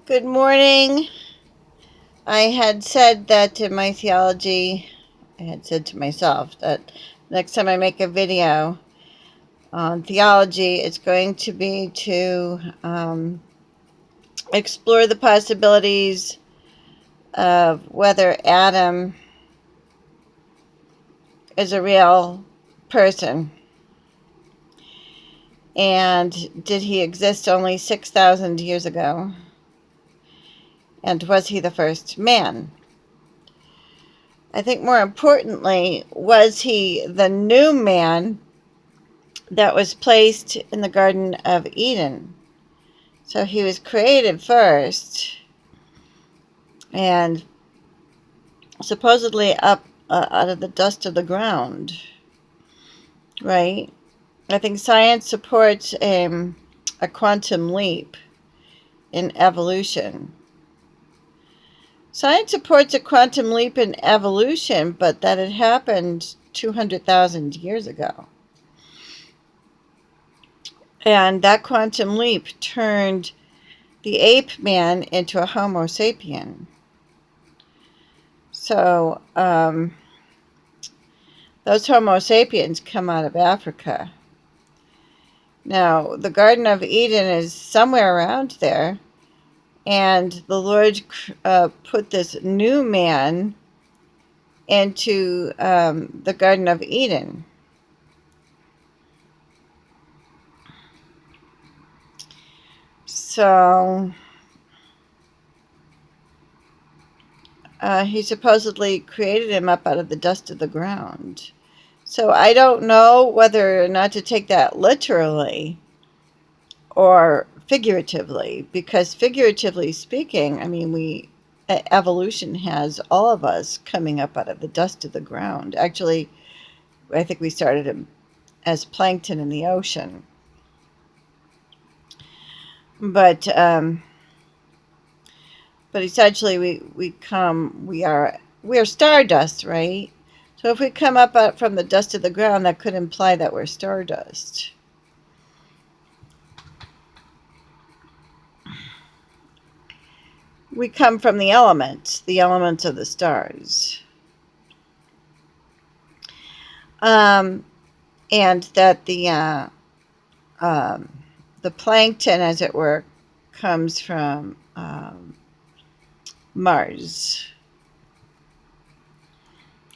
Good morning. I had said that in my theology, I had said to myself that next time I make a video on theology, it's going to be to explore the possibilities of whether Adam is a real person and did he exist only 6,000 years ago, and was he the first man? I think more importantly, was he the new man that was placed in the Garden of Eden? So he was created first and supposedly up out of the dust of the ground, right? I think science supports a quantum leap in evolution. Science supports a quantum leap in evolution, but that it happened 200,000 years ago. And that quantum leap turned the ape man into a Homo sapien. So, those Homo sapiens come out of Africa. Now, the Garden of Eden is somewhere around there, and the Lord put this new man into the Garden of Eden. So, he supposedly created him up out of the dust of the ground. So I don't know whether or not to take that literally or figuratively, because figuratively speaking, I mean, evolution has all of us coming up out of the dust of the ground. Actually, I think we started as plankton in the ocean. But essentially, we are stardust, right? So if we come up from the dust of the ground, that could imply that we're stardust. We come from the elements of the stars. And that the plankton, as it were, comes from Mars,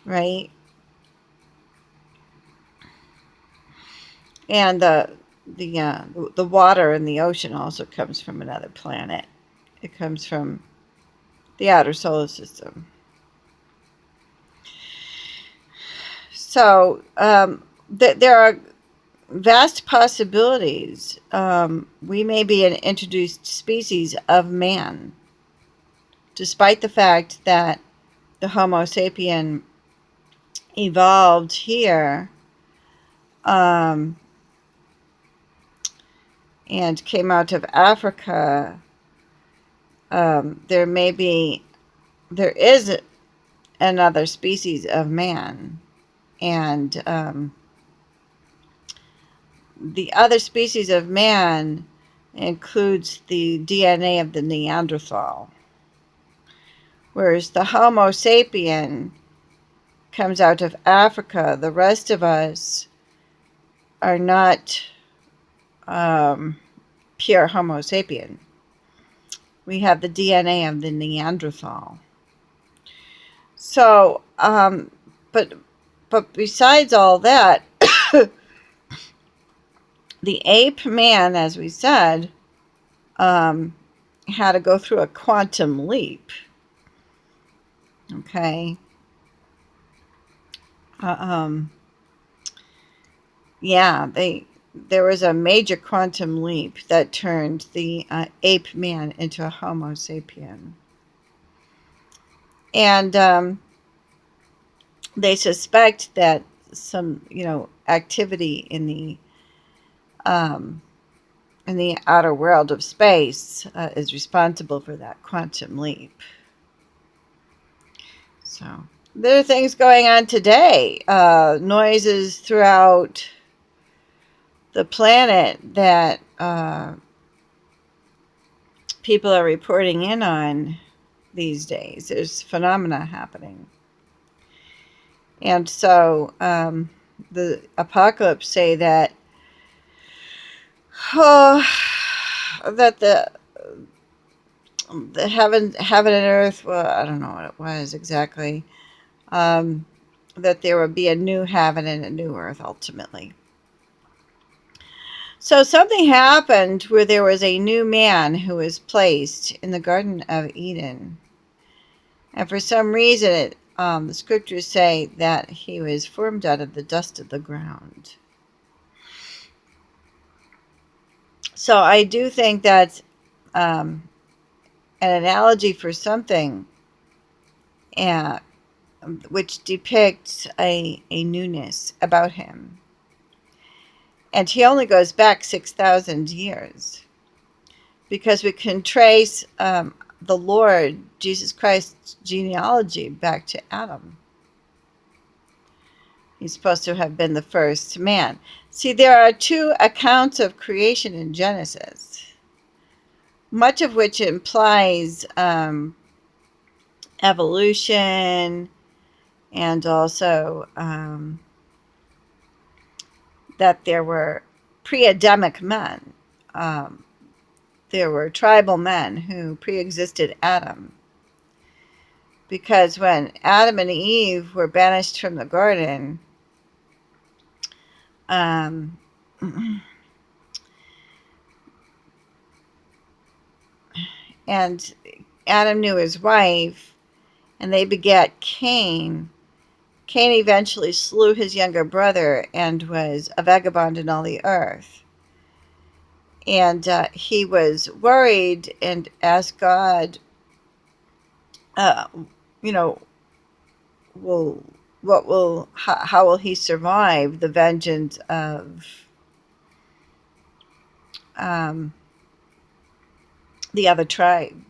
right? And the water in the ocean also comes from another planet. It comes from the outer solar system. So there are vast possibilities. We may be an introduced species of man, despite the fact that the Homo sapien evolved here and came out of Africa. There is another species of man, and the other species of man includes the DNA of the Neanderthal, whereas the Homo sapien comes out of Africa. The rest of us are not pure Homo sapien. We have the DNA of the Neanderthal. So, but besides all that, the ape man, as we said, had to go through a quantum leap. Okay. Yeah, there was a major quantum leap that turned the ape man into a Homo sapien. And they suspect that some, activity in the outer world of space is responsible for that quantum leap. So there are things going on today, noises throughout the planet that people are reporting in on these days. There's phenomena happening. And so the apocalypse say that oh, that the heaven and earth, well, I don't know what it was exactly, um, that there would be a new heaven and a new earth ultimately. So something happened where there was a new man who was placed in the Garden of Eden. And for some reason, the scriptures say that he was formed out of the dust of the ground. So I do think that's an analogy for something uh, which depicts a newness about him. And he only goes back 6,000 years because we can trace the Lord Jesus Christ's genealogy back to Adam. He's supposed to have been the first man. See, there are two accounts of creation in Genesis, much of which implies evolution and also that there were pre-Adamic men. Um, there were tribal men who pre-existed Adam. Because when Adam and Eve were banished from the garden, um, and Adam knew his wife, and they begat Cain. Cain eventually slew his younger brother and was a vagabond in all the earth. And he was worried and asked God, uh, you know, will how will he survive the vengeance of um, the other tribe?